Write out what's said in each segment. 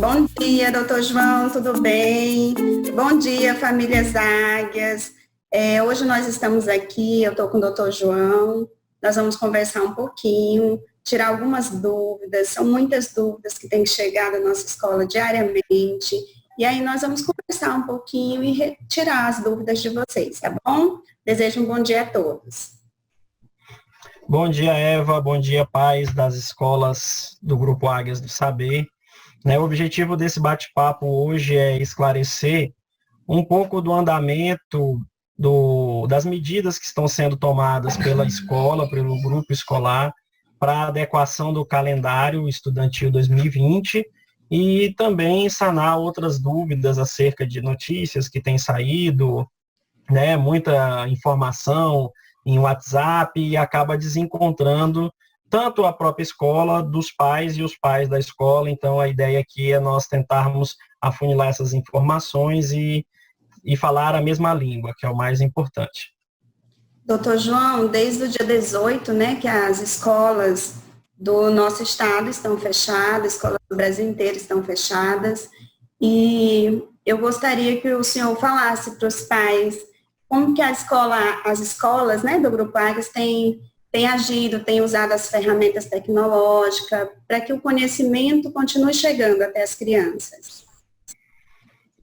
Bom dia, doutor João, tudo bem? Bom dia, famílias Águias. Hoje nós estamos aqui, eu estou com o doutor João, nós vamos conversar um pouquinho, tirar algumas dúvidas, são muitas dúvidas que têm chegado à nossa escola diariamente, e aí nós vamos conversar um pouquinho e retirar as dúvidas de vocês, tá bom? Desejo um bom dia a todos. Bom dia, Eva. Bom dia, pais das escolas do Grupo Águias do Saber. O objetivo desse bate-papo hoje é esclarecer um pouco do andamento das medidas que estão sendo tomadas pela escola, pelo grupo escolar, para a adequação do calendário estudantil 2020 e também sanar outras dúvidas acerca de notícias que têm saído, muita informação em WhatsApp e acaba desencontrando tanto a própria escola, dos pais e os pais da escola. Então, a ideia aqui é nós tentarmos afunilar essas informações e falar a mesma língua, que é o mais importante. Doutor João, desde o dia 18, que as escolas do nosso estado estão fechadas, escolas do Brasil inteiro estão fechadas, e eu gostaria que o senhor falasse para os pais como que as escolas do Grupo Águias têm agido, têm usado as ferramentas tecnológicas para que o conhecimento continue chegando até as crianças.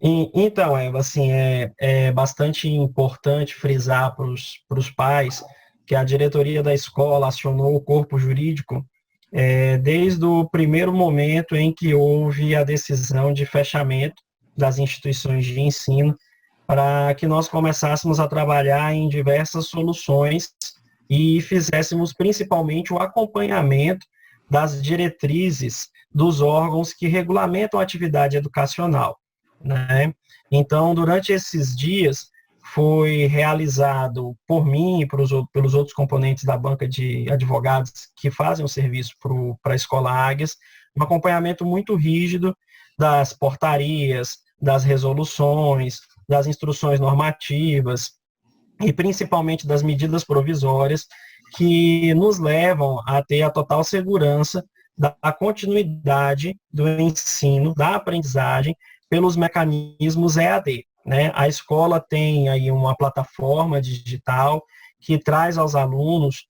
Então, Eva, assim, é bastante importante frisar para os pais que a diretoria da escola acionou o corpo jurídico desde o primeiro momento em que houve a decisão de fechamento das instituições de ensino, para que nós começássemos a trabalhar em diversas soluções e fizéssemos principalmente o acompanhamento das diretrizes dos órgãos que regulamentam a atividade educacional. Então, durante esses dias, foi realizado por mim e pelos outros componentes da banca de advogados que fazem o serviço para a Escola Águias, um acompanhamento muito rígido das portarias, das resoluções, das instruções normativas e principalmente das medidas provisórias que nos levam a ter a total segurança da continuidade do ensino, da aprendizagem, pelos mecanismos EAD. A escola tem aí uma plataforma digital que traz aos alunos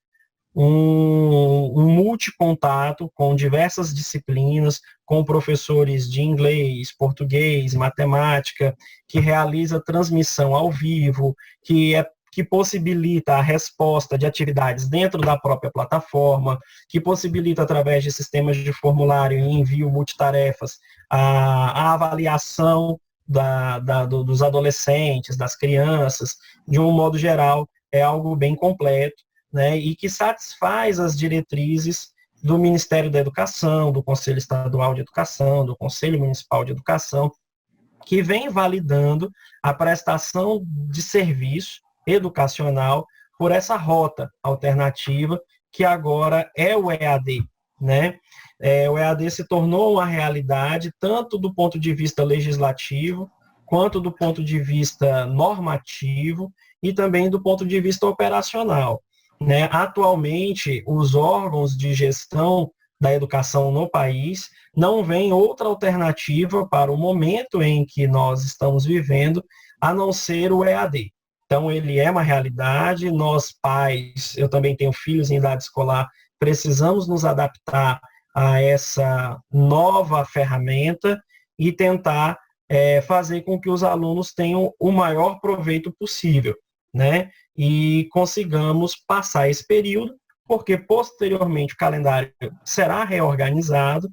um multicontato com diversas disciplinas, com professores de inglês, português, matemática, que realiza transmissão ao vivo, que possibilita a resposta de atividades dentro da própria plataforma, que possibilita, através de sistemas de formulário e envio multitarefas, a avaliação dos adolescentes, das crianças. De um modo geral, é algo bem completo, e que satisfaz as diretrizes do Ministério da Educação, do Conselho Estadual de Educação, do Conselho Municipal de Educação, que vem validando a prestação de serviço educacional por essa rota alternativa, que agora é o EAD. O EAD se tornou uma realidade, tanto do ponto de vista legislativo, quanto do ponto de vista normativo e também do ponto de vista operacional. Atualmente, os órgãos de gestão da educação no país não veem outra alternativa para o momento em que nós estamos vivendo, a não ser o EAD. Então, ele é uma realidade. Nós, pais, eu também tenho filhos em idade escolar, precisamos nos adaptar a essa nova ferramenta e tentar fazer com que os alunos tenham o maior proveito possível, e consigamos passar esse período, porque posteriormente o calendário será reorganizado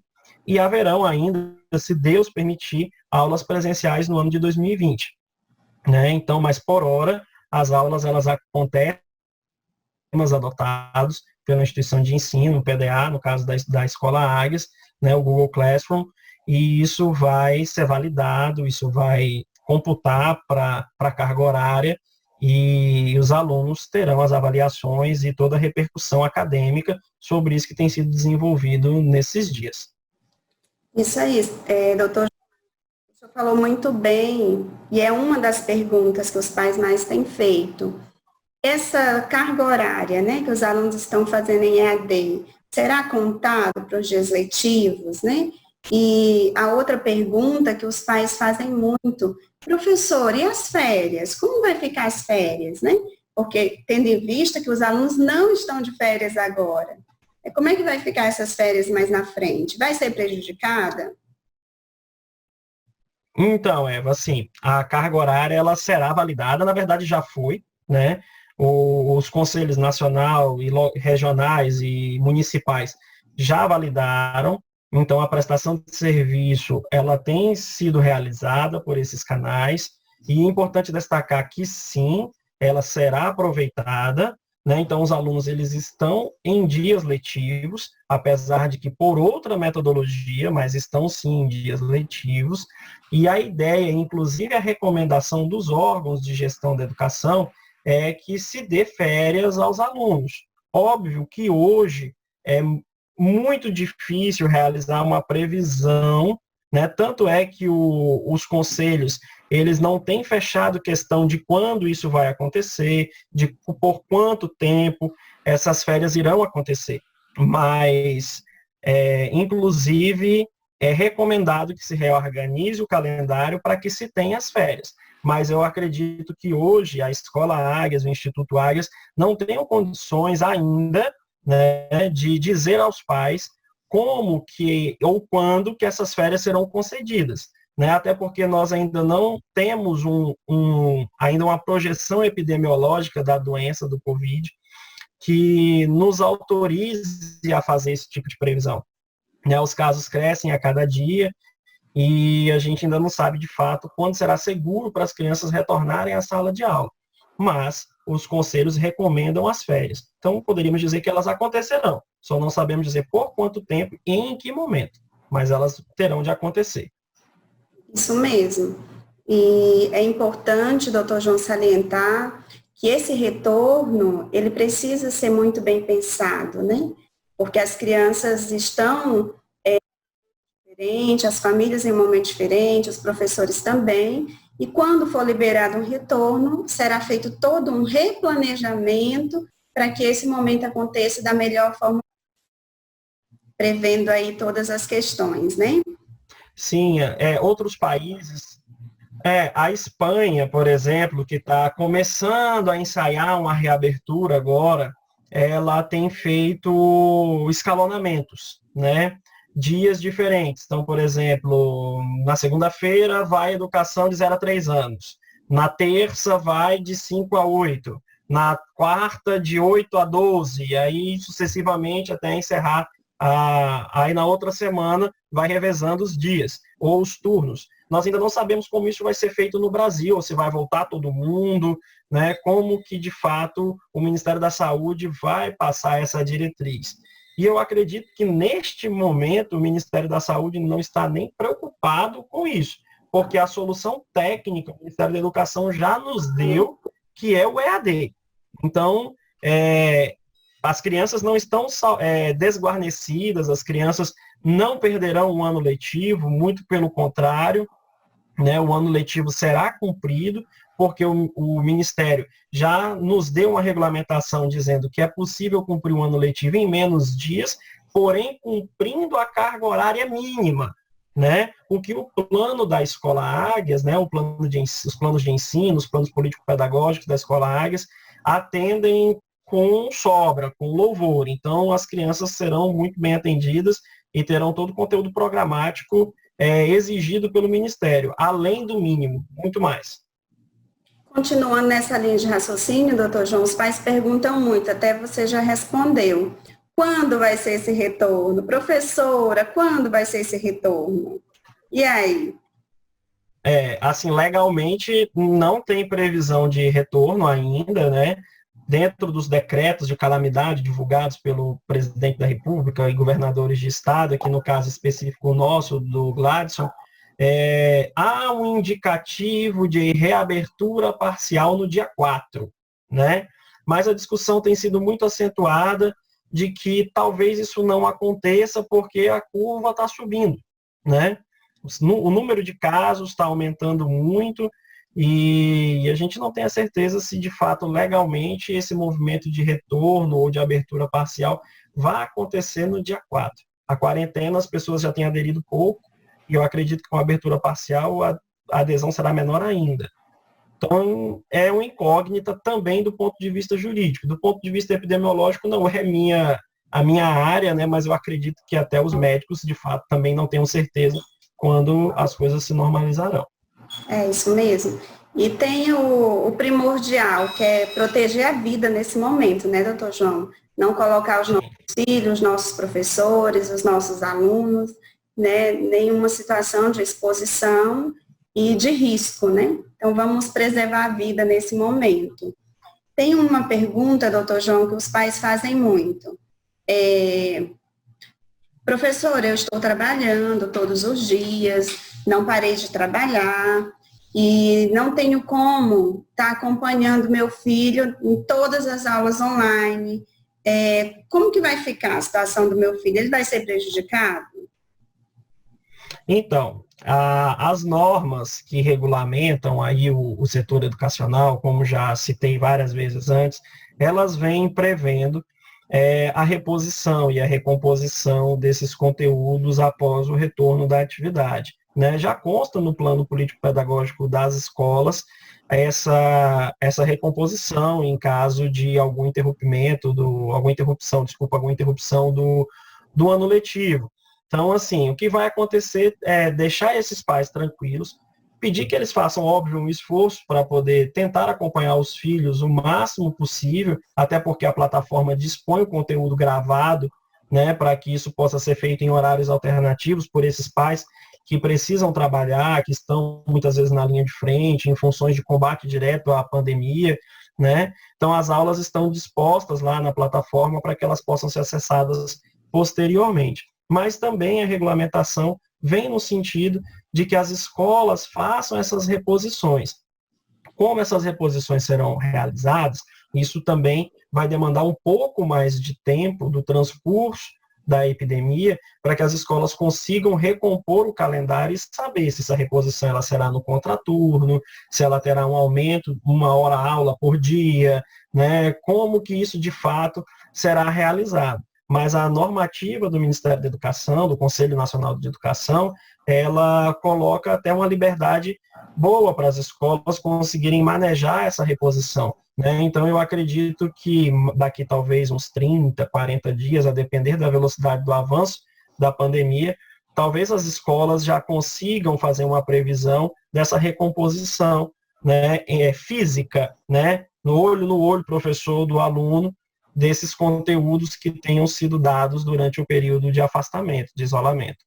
e haverão ainda, se Deus permitir, aulas presenciais no ano de 2020. Então, mas por hora, as aulas elas acontecem, temas adotados pela instituição de ensino, o PDA, no caso da Escola Águias, o Google Classroom, e isso vai ser validado, isso vai computar para a carga horária, e os alunos terão as avaliações e toda a repercussão acadêmica sobre isso que tem sido desenvolvido nesses dias. Isso aí, doutor. O senhor falou muito bem, e é uma das perguntas que os pais mais têm feito. Essa carga horária, que os alunos estão fazendo em EAD, será contado para os dias letivos, E a outra pergunta que os pais fazem muito, professor, e as férias? Como vai ficar as férias, né? Porque tendo em vista que os alunos não estão de férias agora, como é que vai ficar essas férias mais na frente? Vai ser prejudicada? Então, Eva, assim, a carga horária ela será validada, na verdade já foi, né? Os conselhos nacional e regionais e municipais já validaram, então a prestação de serviço ela tem sido realizada por esses canais e é importante destacar que sim, ela será aproveitada, né? Então os alunos eles estão em dias letivos, apesar de que por outra metodologia, mas estão sim em dias letivos. E a ideia, inclusive a recomendação dos órgãos de gestão da educação, é que se dê férias aos alunos. Óbvio que hoje é muito difícil realizar uma previsão, né? Tanto é que os conselhos, eles não têm fechado questão de quando isso vai acontecer, de por quanto tempo essas férias irão acontecer. Mas, inclusive, é recomendado que se reorganize o calendário para que se tenha as férias. Mas eu acredito que hoje a Escola Águias, o Instituto Águias, não tenham condições ainda, né, de dizer aos pais como que ou quando que essas férias serão concedidas, né? Até porque nós ainda não temos ainda uma projeção epidemiológica da doença do Covid que nos autorize a fazer esse tipo de previsão, né? Os casos crescem a cada dia e a gente ainda não sabe de fato quando será seguro para as crianças retornarem à sala de aula. Mas os conselhos recomendam as férias. Então, poderíamos dizer que elas acontecerão. Só não sabemos dizer por quanto tempo e em que momento. Mas elas terão de acontecer. Isso mesmo. E é importante, doutor João, salientar que esse retorno, ele precisa ser muito bem pensado, né? Porque as crianças estão diferentes, as famílias em um momento diferente, os professores também, e quando for liberado um retorno, será feito todo um replanejamento para que esse momento aconteça da melhor forma, prevendo aí todas as questões, né? Sim, outros países, a Espanha, por exemplo, que está começando a ensaiar uma reabertura agora, ela tem feito escalonamentos, né? Dias diferentes. Então, por exemplo, na segunda-feira vai educação de 0 a 3 anos. Na terça vai de 5 a 8. Na quarta, de 8 a 12. E aí, sucessivamente, até encerrar. Aí, na outra semana, vai revezando os dias ou os turnos. Nós ainda não sabemos como isso vai ser feito no Brasil, ou se vai voltar todo mundo, né? Como que, de fato, o Ministério da Saúde vai passar essa diretriz. E eu acredito que, neste momento, o Ministério da Saúde não está nem preocupado com isso, porque a solução técnica, o Ministério da Educação já nos deu, que é o EAD. Então, as crianças não estão desguarnecidas, as crianças não perderão um ano letivo, muito pelo contrário, né? O ano letivo será cumprido, porque o Ministério já nos deu uma regulamentação dizendo que é possível cumprir um ano letivo em menos dias, porém cumprindo a carga horária mínima, né? O que o plano da Escola Águias, né? Os planos de ensino, os planos político-pedagógicos da Escola Águias atendem com sobra, com louvor. Então, as crianças serão muito bem atendidas e terão todo o conteúdo programático exigido pelo Ministério, além do mínimo, muito mais. Continuando nessa linha de raciocínio, doutor João, os pais perguntam muito, até você já respondeu. Quando vai ser esse retorno? Professora, quando vai ser esse retorno? E aí? Assim, legalmente não tem previsão de retorno ainda, né? Dentro dos decretos de calamidade divulgados pelo presidente da República e governadores de estado, aqui no caso específico nosso, do Gladson, há um indicativo de reabertura parcial no dia 4, né? Mas a discussão tem sido muito acentuada de que talvez isso não aconteça porque a curva está subindo, né? O número de casos está aumentando muito e a gente não tem a certeza se de fato legalmente esse movimento de retorno ou de abertura parcial vai acontecer no dia 4. A quarentena, as pessoas já têm aderido pouco, e eu acredito que com a abertura parcial a adesão será menor ainda. Então, é uma incógnita também do ponto de vista jurídico. Do ponto de vista epidemiológico, não é a minha área, né, mas eu acredito que até os médicos, de fato, também não tenham certeza quando as coisas se normalizarão. É isso mesmo. E tem o primordial, que é proteger a vida nesse momento, né, doutor João? Não colocar os nossos filhos, os nossos professores, os nossos alunos, né, nenhuma situação de exposição e de risco, né? Então, vamos preservar a vida nesse momento. Tem uma pergunta, doutor João, que os pais fazem muito. Professor, eu estou trabalhando todos os dias, não parei de trabalhar e não tenho como estar acompanhando meu filho em todas as aulas online. Como que vai ficar a situação do meu filho? Ele vai ser prejudicado? Então, as normas que regulamentam aí o setor educacional, como já citei várias vezes antes, elas vêm prevendo a reposição e a recomposição desses conteúdos após o retorno da atividade. Né? Já consta no plano político-pedagógico das escolas essa recomposição em caso de alguma interrupção do ano letivo. Então, assim, o que vai acontecer é deixar esses pais tranquilos, pedir que eles façam, óbvio, um esforço para poder tentar acompanhar os filhos o máximo possível, até porque a plataforma dispõe o conteúdo gravado, né, para que isso possa ser feito em horários alternativos por esses pais que precisam trabalhar, que estão muitas vezes na linha de frente, em funções de combate direto à pandemia, né? Então, as aulas estão dispostas lá na plataforma para que elas possam ser acessadas posteriormente. Mas também a regulamentação vem no sentido de que as escolas façam essas reposições. Como essas reposições serão realizadas, isso também vai demandar um pouco mais de tempo do transcurso da epidemia para que as escolas consigam recompor o calendário e saber se essa reposição ela será no contraturno, se ela terá um aumento, 1 hora-aula por dia, né? Como que isso de fato será realizado. Mas a normativa do Ministério da Educação, do Conselho Nacional de Educação, ela coloca até uma liberdade boa para as escolas conseguirem manejar essa reposição. Né? Então, eu acredito que daqui talvez uns 30, 40 dias, a depender da velocidade do avanço da pandemia, talvez as escolas já consigam fazer uma previsão dessa recomposição, né, física, né, no olho, professor do aluno, desses conteúdos que tenham sido dados durante o período de afastamento, de isolamento.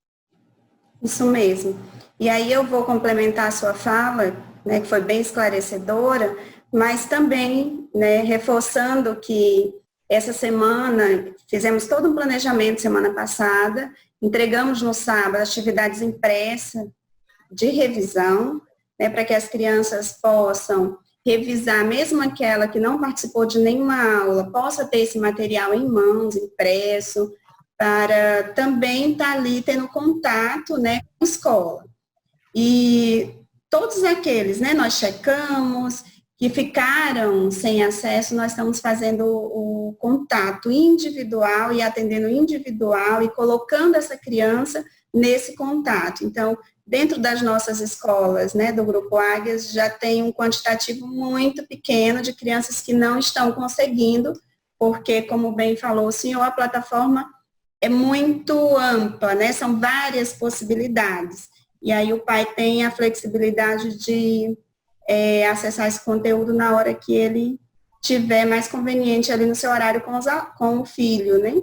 Isso mesmo. E aí eu vou complementar a sua fala, né, que foi bem esclarecedora, mas também, né, reforçando que essa semana fizemos todo um planejamento semana passada, entregamos no sábado atividades impressas de revisão, né, para que as crianças possam revisar, mesmo aquela que não participou de nenhuma aula, possa ter esse material em mãos, impresso, para também estar ali tendo contato, né, com a escola. E todos aqueles, né, nós checamos, que ficaram sem acesso, nós estamos fazendo o contato individual e atendendo individual e colocando essa criança nesse contato. Então, dentro das nossas escolas, né, do Grupo Águias, já tem um quantitativo muito pequeno de crianças que não estão conseguindo, porque, como bem falou o senhor, a plataforma é muito ampla, né, são várias possibilidades. E aí o pai tem a flexibilidade de acessar esse conteúdo na hora que ele tiver mais conveniente ali no seu horário com o filho, né?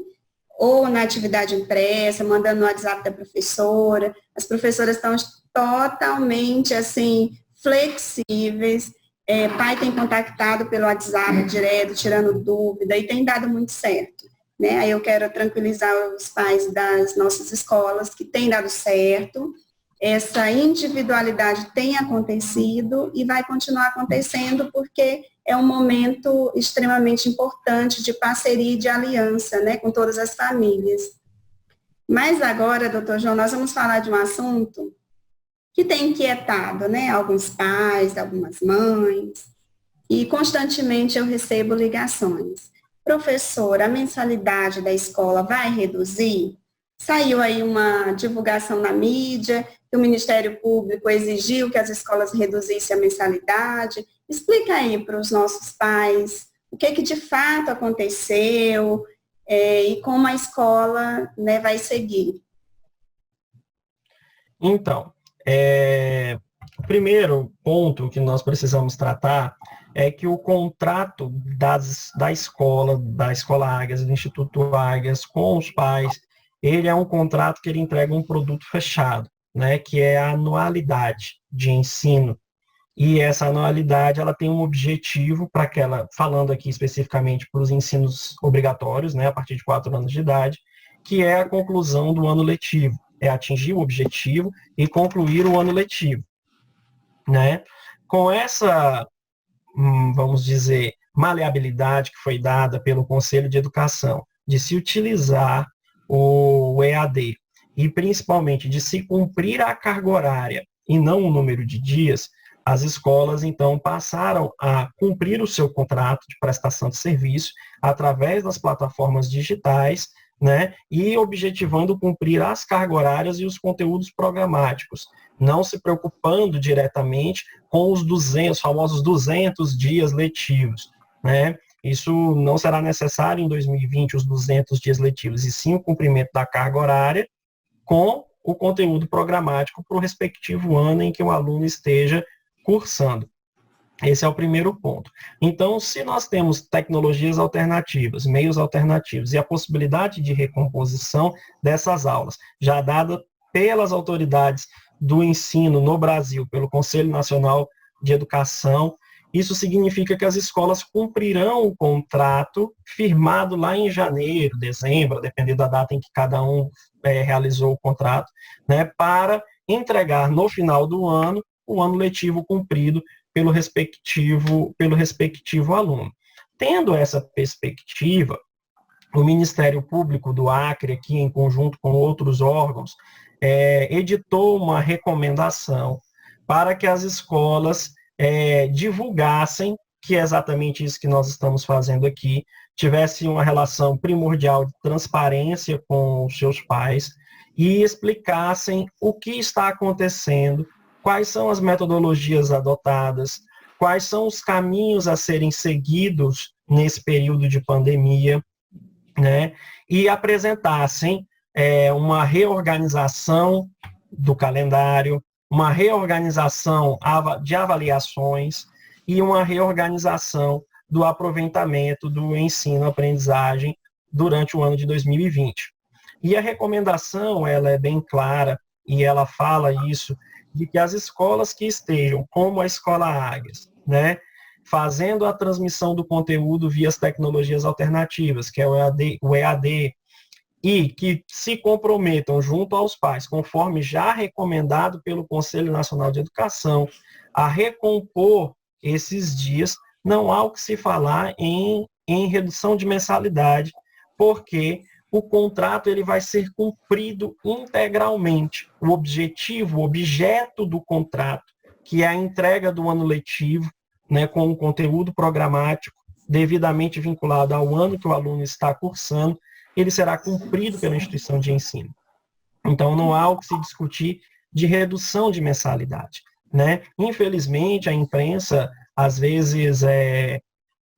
Ou na atividade impressa, mandando no WhatsApp da professora. As professoras estão totalmente, assim, flexíveis. Pai tem contactado pelo WhatsApp direto, tirando dúvida, e tem dado muito certo. Né? Aí eu quero tranquilizar os pais das nossas escolas que tem dado certo. Essa individualidade tem acontecido e vai continuar acontecendo porque é um momento extremamente importante de parceria e de aliança, né, com todas as famílias. Mas agora, doutor João, nós vamos falar de um assunto que tem inquietado, né, alguns pais, algumas mães, e constantemente eu recebo ligações. Professor, a mensalidade da escola vai reduzir? saiu aí uma divulgação na mídia, que o Ministério Público exigiu que as escolas reduzissem a mensalidade. Explica aí para os nossos pais o que de fato aconteceu e como a escola, né, vai seguir. Então, o primeiro ponto que nós precisamos tratar é que o contrato da Escola Águias, do Instituto Águias, com os pais, ele é um contrato que ele entrega um produto fechado, né, que é a anualidade de ensino. E essa anualidade, ela tem um objetivo para aquela, falando aqui especificamente para os ensinos obrigatórios, né, a partir de 4 anos de idade, que é a conclusão do ano letivo, é atingir o objetivo e concluir o ano letivo, né? Com essa, vamos dizer, maleabilidade que foi dada pelo Conselho de Educação, de se utilizar o EAD e principalmente de se cumprir a carga horária e não o número de dias, as escolas, então, passaram a cumprir o seu contrato de prestação de serviço através das plataformas digitais, né, e objetivando cumprir as cargas horárias e os conteúdos programáticos, não se preocupando diretamente com os famosos 200 dias letivos, né? Isso não será necessário em 2020, os 200 dias letivos, e sim o cumprimento da carga horária com o conteúdo programático para o respectivo ano em que o aluno esteja cursando. Esse é o primeiro ponto. Então, se nós temos tecnologias alternativas, meios alternativos e a possibilidade de recomposição dessas aulas, já dada pelas autoridades do ensino no Brasil, pelo Conselho Nacional de Educação, isso significa que as escolas cumprirão o contrato firmado lá em janeiro, dezembro, dependendo da data em que cada um realizou o contrato, né, para entregar no final do ano o ano letivo cumprido pelo respectivo aluno. Tendo essa perspectiva, o Ministério Público do Acre, aqui em conjunto com outros órgãos, editou uma recomendação para que as escolas divulgassem, que é exatamente isso que nós estamos fazendo aqui, tivesse uma relação primordial de transparência com os seus pais e explicassem o que está acontecendo, quais são as metodologias adotadas, quais são os caminhos a serem seguidos nesse período de pandemia, né? E apresentassem uma reorganização do calendário, uma reorganização de avaliações e uma reorganização do aproveitamento do ensino-aprendizagem durante o ano de 2020. E a recomendação, ela é bem clara e ela fala isso, de que as escolas que estejam, como a Escola Águias, né, fazendo a transmissão do conteúdo via as tecnologias alternativas, que é o EAD, e que se comprometam junto aos pais, conforme já recomendado pelo Conselho Nacional de Educação, a recompor esses dias, não há o que se falar em redução de mensalidade, porque o contrato ele vai ser cumprido integralmente. O objeto do contrato, que é a entrega do ano letivo, né, com o conteúdo programático devidamente vinculado ao ano que o aluno está cursando, ele será cumprido pela instituição de ensino. Então, não há o que se discutir de redução de mensalidade, né? Infelizmente, a imprensa, às vezes,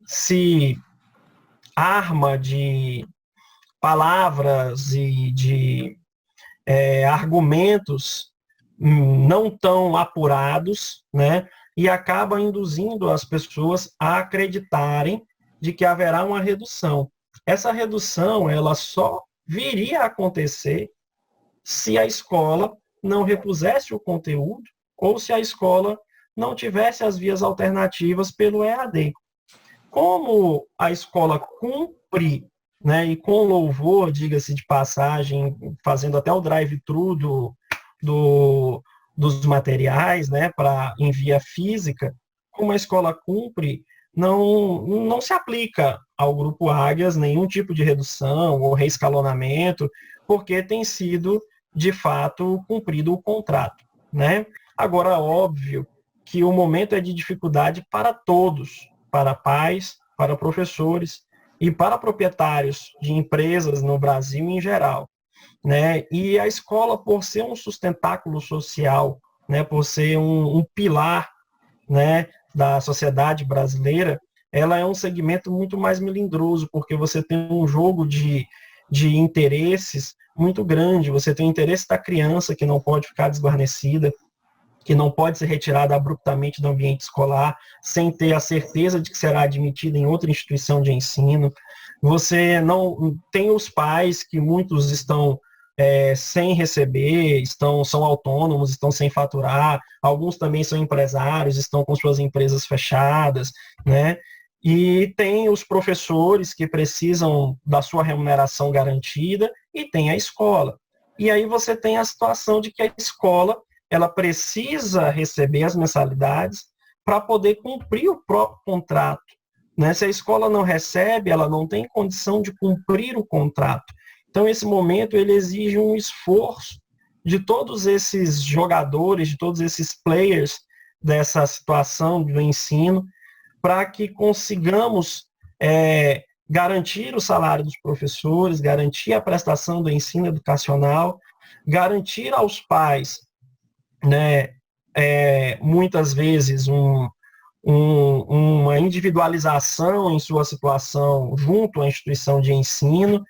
se arma de palavras e de argumentos não tão apurados, né? E acaba induzindo as pessoas a acreditarem de que haverá uma redução. Essa redução, ela só viria a acontecer se a escola não repusesse o conteúdo ou se a escola não tivesse as vias alternativas pelo EAD. Como a escola cumpre, né, e com louvor, diga-se de passagem, fazendo até o drive-thru dos materiais, né, em via física, como a escola cumpre, não se aplica ao Grupo Águias nenhum tipo de redução ou reescalonamento, porque tem sido, de fato, cumprido o contrato, né? Agora, óbvio que o momento é de dificuldade para todos, para pais, para professores e para proprietários de empresas no Brasil em geral. né? E a escola, por ser um sustentáculo social, né, por ser um pilar, né, da sociedade brasileira, ela é um segmento muito mais melindroso, porque você tem um jogo de interesses muito grande. Você tem o interesse da criança, que não pode ficar desguarnecida, que não pode ser retirada abruptamente do ambiente escolar, sem ter a certeza de que será admitida em outra instituição de ensino. Você não tem os pais, que muitos estão sem receber, são autônomos, estão sem faturar, alguns também são empresários, estão com suas empresas fechadas, né? E tem os professores, que precisam da sua remuneração garantida, e tem a escola. E aí você tem a situação de que a escola, ela precisa receber as mensalidades para poder cumprir o próprio contrato, né? Se a escola não recebe, ela não tem condição de cumprir o contrato. Então, esse momento, ele exige um esforço de todos esses jogadores, de todos esses players dessa situação do ensino, para que consigamos garantir o salário dos professores, garantir a prestação do ensino educacional, garantir aos pais, né, muitas vezes uma individualização em sua situação junto à instituição de ensino,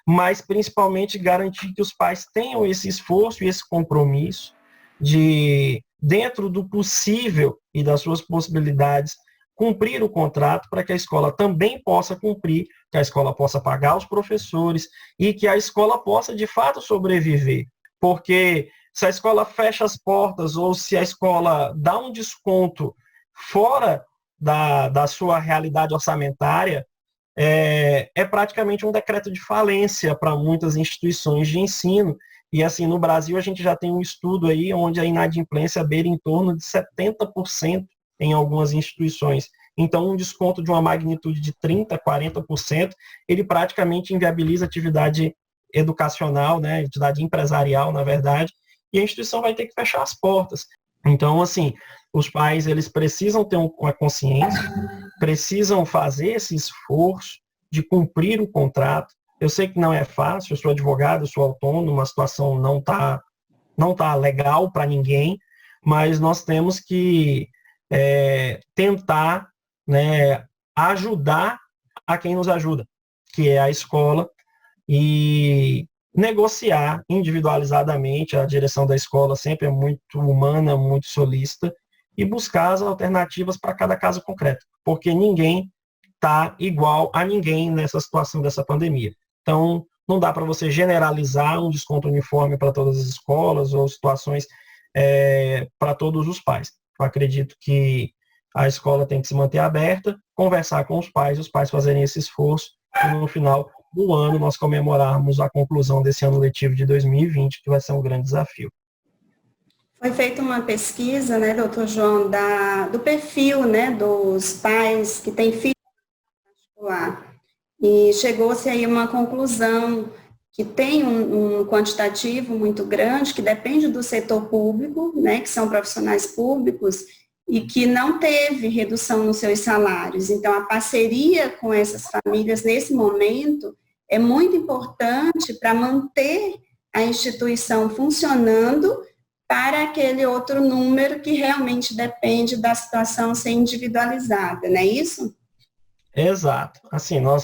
mas principalmente garantir que os pais tenham esse esforço e esse compromisso de, dentro do possível e das suas possibilidades, cumprir o contrato, para que a escola também possa cumprir, que a escola possa pagar os professores e que a escola possa, de fato, sobreviver. Porque se a escola fecha as portas ou se a escola dá um desconto fora da sua realidade orçamentária, é praticamente um decreto de falência para muitas instituições de ensino. E assim, no Brasil, a gente já tem um estudo aí onde a inadimplência beira em torno de 70% em algumas instituições. Então, um desconto de uma magnitude de 30%, 40%, ele praticamente inviabiliza a atividade educacional, né, atividade empresarial, na verdade, e a instituição vai ter que fechar as portas. Então, assim, os pais, eles precisam ter uma consciência, precisam fazer esse esforço de cumprir o contrato. Eu sei que não é fácil, eu sou advogado, eu sou autônomo, a situação não tá legal para ninguém, mas nós temos que tentar, né, ajudar a quem nos ajuda, que é a escola, e negociar individualizadamente. A direção da escola sempre é muito humana, muito solícita, e buscar as alternativas para cada caso concreto, porque ninguém está igual a ninguém nessa situação dessa pandemia. Então, não dá para você generalizar um desconto uniforme para todas as escolas ou situações para todos os pais. Eu acredito que a escola tem que se manter aberta, conversar com os pais fazerem esse esforço, e no final do ano nós comemorarmos a conclusão desse ano letivo de 2020, que vai ser um grande desafio. Foi feita uma pesquisa, né, doutor João, do perfil, né, dos pais que têm filhos particular, e chegou-se aí uma conclusão que tem um quantitativo muito grande, que depende do setor público, né, que são profissionais públicos, e que não teve redução nos seus salários. Então, a parceria com essas famílias, nesse momento, é muito importante para manter a instituição funcionando para aquele outro número que realmente depende da situação ser individualizada, não é isso? Exato. Assim, na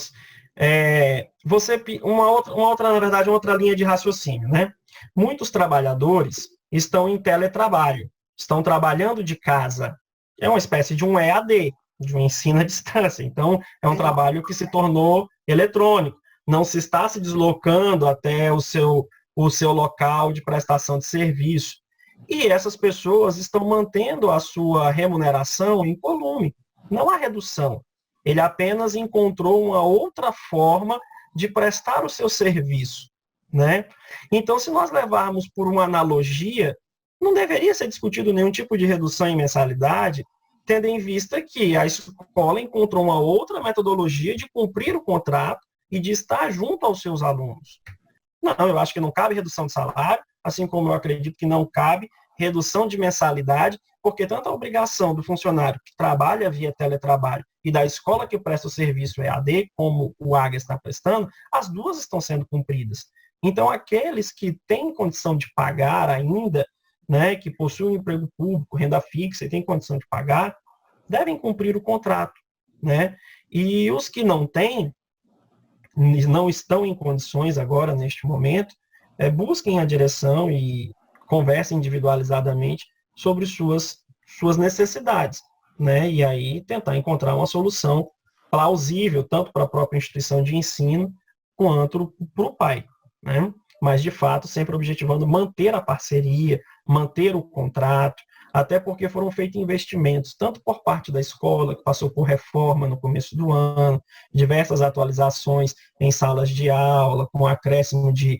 verdade, uma outra linha de raciocínio, né? Muitos trabalhadores estão em teletrabalho, estão trabalhando de casa. É uma espécie de um EAD, de um ensino à distância. Então, é um trabalho que se tornou eletrônico. Não se está se deslocando até o seu local de prestação de serviço. E essas pessoas estão mantendo a sua remuneração em volume, não há redução. Ele apenas encontrou uma outra forma de prestar o seu serviço, né? Então, se nós levarmos por uma analogia, não deveria ser discutido nenhum tipo de redução em mensalidade, tendo em vista que a escola encontrou uma outra metodologia de cumprir o contrato e de estar junto aos seus alunos. Não, eu acho que não cabe redução de salário, assim como eu acredito que não cabe redução de mensalidade, porque tanto a obrigação do funcionário que trabalha via teletrabalho e da escola que presta o serviço EAD, como o AGA está prestando, as duas estão sendo cumpridas. Então, aqueles que têm condição de pagar ainda, né, que possuem um emprego público, renda fixa e têm condição de pagar, devem cumprir o contrato, né? E os que não têm, não estão em condições agora, neste momento, busquem a direção e conversem individualizadamente sobre suas necessidades, né? E aí tentar encontrar uma solução plausível, tanto para a própria instituição de ensino, quanto para o pai, né? Mas, de fato, sempre objetivando manter a parceria, manter o contrato, até porque foram feitos investimentos, tanto por parte da escola, que passou por reforma no começo do ano, diversas atualizações em salas de aula, com acréscimo de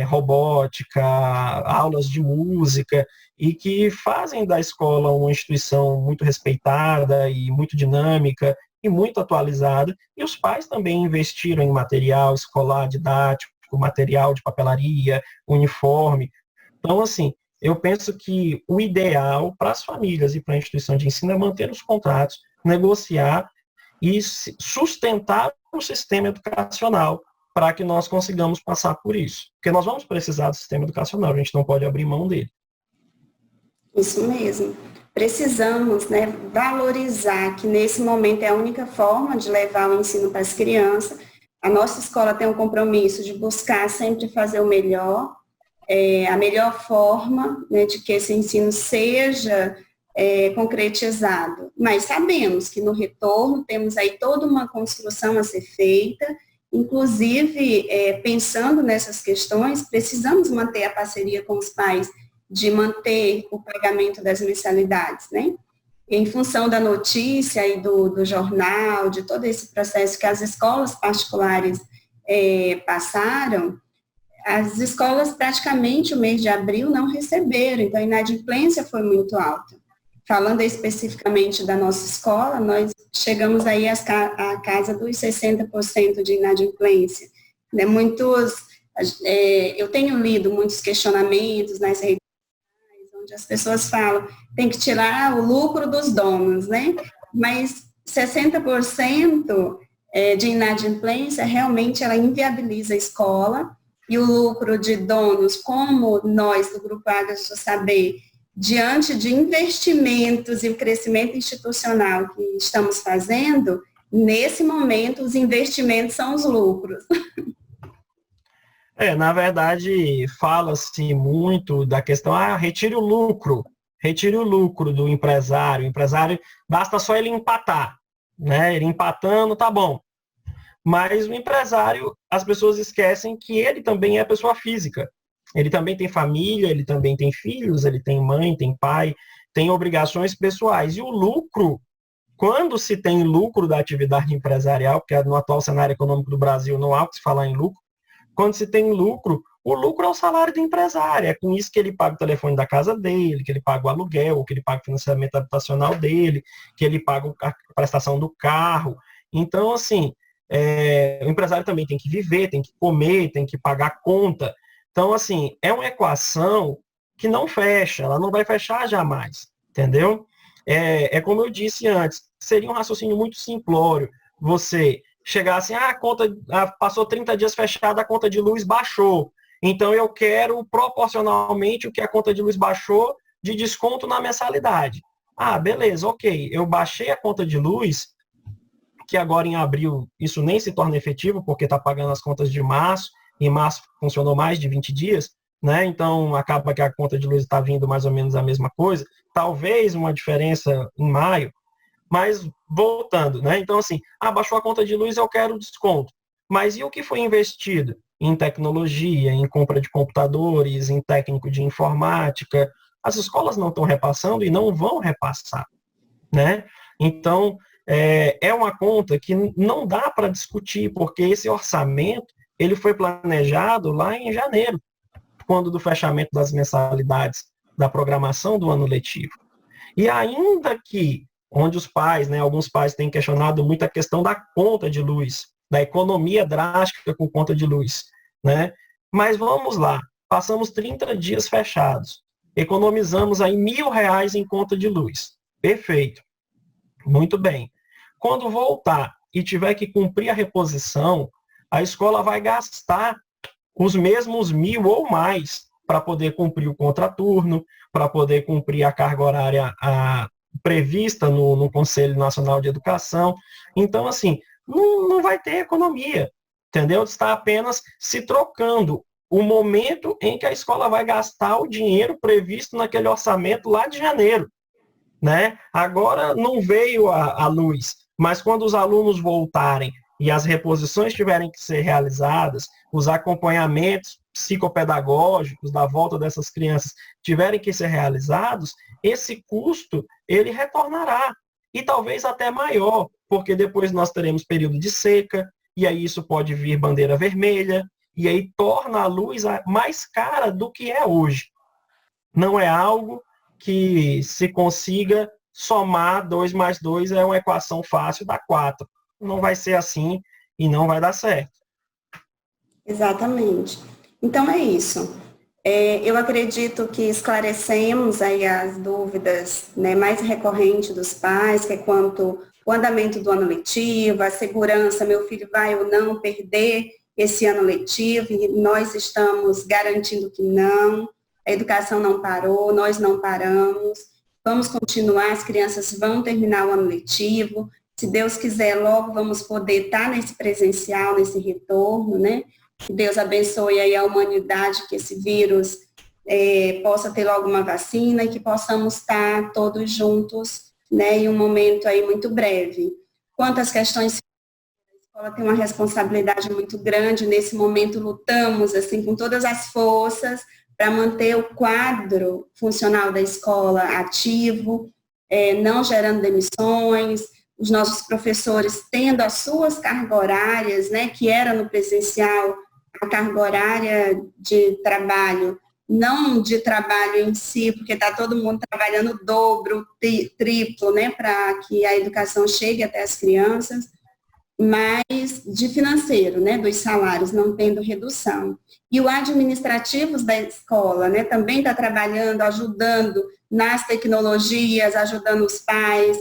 robótica, aulas de música, e que fazem da escola uma instituição muito respeitada e muito dinâmica e muito atualizada, e os pais também investiram em material escolar didático, material de papelaria, uniforme. Então, assim, eu penso que o ideal para as famílias e para a instituição de ensino é manter os contratos, negociar e sustentar o sistema educacional para que nós consigamos passar por isso. Porque nós vamos precisar do sistema educacional, a gente não pode abrir mão dele. Isso mesmo. Precisamos, né, valorizar que nesse momento é a única forma de levar o ensino para as crianças. A nossa escola tem um compromisso de buscar sempre fazer o melhor, a melhor forma, né, de que esse ensino seja concretizado. Mas sabemos que no retorno temos aí toda uma construção a ser feita, inclusive pensando nessas questões, precisamos manter a parceria com os pais de manter o pagamento das mensalidades, né? Em função da notícia e do jornal, de todo esse processo que as escolas particulares passaram, as escolas praticamente o mês de abril não receberam, então a inadimplência foi muito alta. Falando especificamente da nossa escola, nós chegamos aí à casa dos 60% de inadimplência. Né? Eu tenho lido muitos questionamentos nas redes sociais, onde as pessoas falam, tem que tirar o lucro dos donos, né? Mas 60% de inadimplência, realmente ela inviabiliza a escola, e o lucro de donos, como nós do Grupo Águas do Saber, diante de investimentos e o crescimento institucional que estamos fazendo, nesse momento os investimentos são os lucros. Na verdade, fala-se muito da questão, retire o lucro do empresário. O empresário, basta só ele empatar, né? Ele empatando, tá bom. Mas o empresário, as pessoas esquecem que ele também é pessoa física. Ele também tem família, ele também tem filhos, ele tem mãe, tem pai, tem obrigações pessoais. E o lucro, quando se tem lucro da atividade empresarial, porque no atual cenário econômico do Brasil não há o que se falar em lucro, quando se tem lucro, o lucro é o salário do empresário. É com isso que ele paga o telefone da casa dele, que ele paga o aluguel, que ele paga o financiamento habitacional dele, que ele paga a prestação do carro. Então, assim, o empresário também tem que viver, tem que comer, tem que pagar a conta. Então, assim, é uma equação que não fecha, ela não vai fechar jamais, entendeu? Como eu disse antes, seria um raciocínio muito simplório. Você chegar assim, a conta passou 30 dias fechada, a conta de luz baixou. Então, eu quero proporcionalmente o que a conta de luz baixou de desconto na mensalidade. Beleza, ok, eu baixei a conta de luz, que agora em abril isso nem se torna efetivo, porque está pagando as contas de março, em março funcionou mais de 20 dias, né? Então acaba que a conta de luz está vindo mais ou menos a mesma coisa, talvez uma diferença em maio, mas voltando, né? Então assim, baixou a conta de luz, eu quero desconto. Mas e o que foi investido? Em tecnologia, em compra de computadores, em técnico de informática? As escolas não estão repassando e não vão repassar, né? Então, é uma conta que não dá para discutir, porque esse orçamento ele foi planejado lá em janeiro, quando do fechamento das mensalidades da programação do ano letivo. E ainda que, onde os pais, né, alguns pais têm questionado muito a questão da conta de luz, da economia drástica com conta de luz, né? Mas vamos lá, passamos 30 dias fechados, economizamos aí R$ 1.000 em conta de luz. Perfeito. Muito bem. Quando voltar e tiver que cumprir a reposição, a escola vai gastar os mesmos 1.000 ou mais para poder cumprir o contraturno, para poder cumprir a carga horária prevista no Conselho Nacional de Educação. Então, assim, não vai ter economia, entendeu? Está apenas se trocando o momento em que a escola vai gastar o dinheiro previsto naquele orçamento lá de janeiro, né? Agora não veio a luz, mas quando os alunos voltarem e as reposições tiverem que ser realizadas, os acompanhamentos psicopedagógicos da volta dessas crianças tiverem que ser realizados, esse custo ele retornará e talvez até maior, porque depois nós teremos período de seca e aí isso pode vir bandeira vermelha e aí torna a luz mais cara do que é hoje. Não é algo que se consiga somar 2 mais 2 é uma equação fácil, dá 4. Não vai ser assim e não vai dar certo. Exatamente. Então é isso. Eu acredito que esclarecemos aí as dúvidas, né, mais recorrentes dos pais, que é quanto o andamento do ano letivo, a segurança, meu filho vai ou não perder esse ano letivo, e nós estamos garantindo que não, a educação não parou, nós não paramos, vamos continuar, as crianças vão terminar o ano letivo, se Deus quiser, logo vamos poder estar nesse presencial, nesse retorno, né? Que Deus abençoe aí a humanidade, que esse vírus possa ter logo uma vacina e que possamos estar todos juntos, né, em um momento aí muito breve. Quanto às questões, a escola tem uma responsabilidade muito grande, nesse momento lutamos, assim, com todas as forças para manter o quadro funcional da escola ativo, não gerando demissões, os nossos professores tendo as suas cargas horárias, né, que era no presencial, a carga horária de trabalho, não de trabalho em si, porque está todo mundo trabalhando dobro, triplo, né, para que a educação chegue até as crianças, mas de financeiro, né, dos salários, não tendo redução. E o administrativo da escola, né, também está trabalhando, ajudando nas tecnologias, ajudando os pais,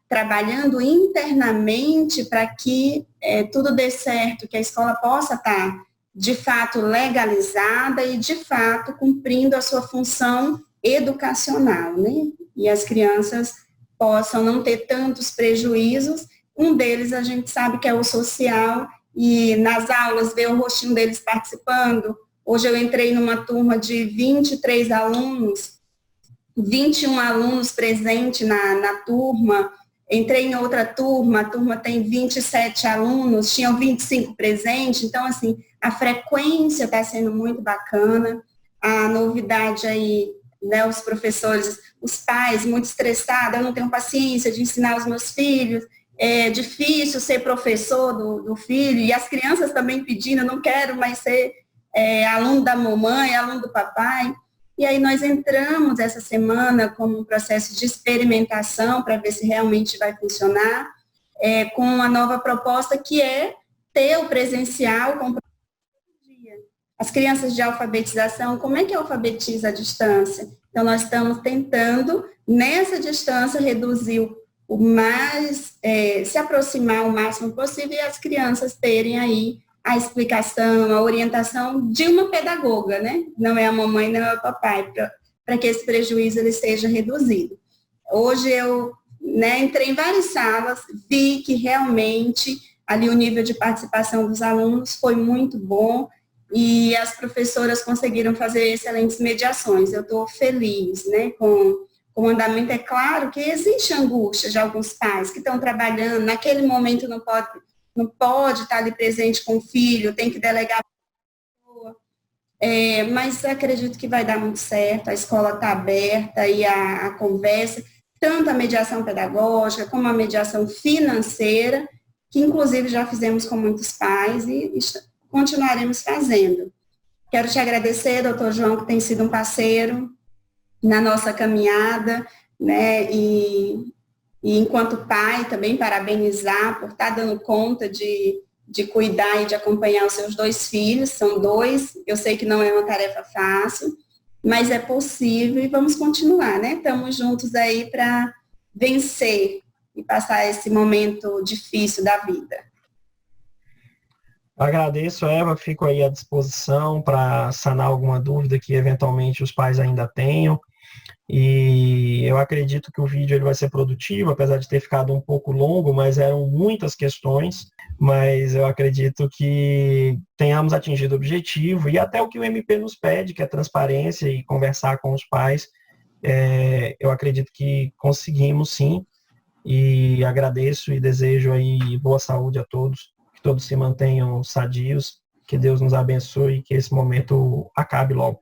trabalhando internamente para que tudo dê certo, que a escola possa estar, de fato, legalizada e, de fato, cumprindo a sua função educacional, né? E as crianças possam não ter tantos prejuízos. Um deles a gente sabe que é o social, e nas aulas ver o rostinho deles participando. Hoje eu entrei numa turma de 23 alunos, 21 alunos presentes na turma. Entrei em outra turma, a turma tem 27 alunos, tinham 25 presentes, então, assim, a frequência está sendo muito bacana, a novidade aí, né, os professores, os pais muito estressados, eu não tenho paciência de ensinar os meus filhos, é difícil ser professor do filho, e as crianças também pedindo, eu não quero mais ser aluno da mamãe, aluno do papai. E aí nós entramos essa semana com um processo de experimentação para ver se realmente vai funcionar, com uma nova proposta que é ter o presencial com dia. As crianças de alfabetização, como é que alfabetiza à distância? Então, nós estamos tentando, nessa distância, reduzir o mais, se aproximar o máximo possível e as crianças terem aí a explicação, a orientação de uma pedagoga, né? Não é a mamãe, não é o papai, para que esse prejuízo ele seja reduzido. Hoje eu, né, entrei em várias salas, vi que realmente ali o nível de participação dos alunos foi muito bom e as professoras conseguiram fazer excelentes mediações. Eu estou feliz, né, com o andamento. É claro que existe angústia de alguns pais que estão trabalhando, naquele momento não pode estar ali presente com o filho, tem que delegar a pessoa, mas acredito que vai dar muito certo, a escola está aberta e a conversa, tanto a mediação pedagógica como a mediação financeira, que inclusive já fizemos com muitos pais e continuaremos fazendo. Quero te agradecer, doutor João, que tem sido um parceiro na nossa caminhada, né, e enquanto pai, também parabenizar por estar dando conta de cuidar e de acompanhar os seus 2 filhos, são 2, eu sei que não é uma tarefa fácil, mas é possível e vamos continuar, né? Estamos juntos aí para vencer e passar esse momento difícil da vida. Agradeço, Eva, fico aí à disposição para sanar alguma dúvida que eventualmente os pais ainda tenham. E eu acredito que o vídeo ele vai ser produtivo, apesar de ter ficado um pouco longo, mas eram muitas questões, mas eu acredito que tenhamos atingido o objetivo e até o que o MP nos pede, que é transparência e conversar com os pais, eu acredito que conseguimos sim, e agradeço e desejo aí boa saúde a todos, que todos se mantenham sadios, que Deus nos abençoe e que esse momento acabe logo.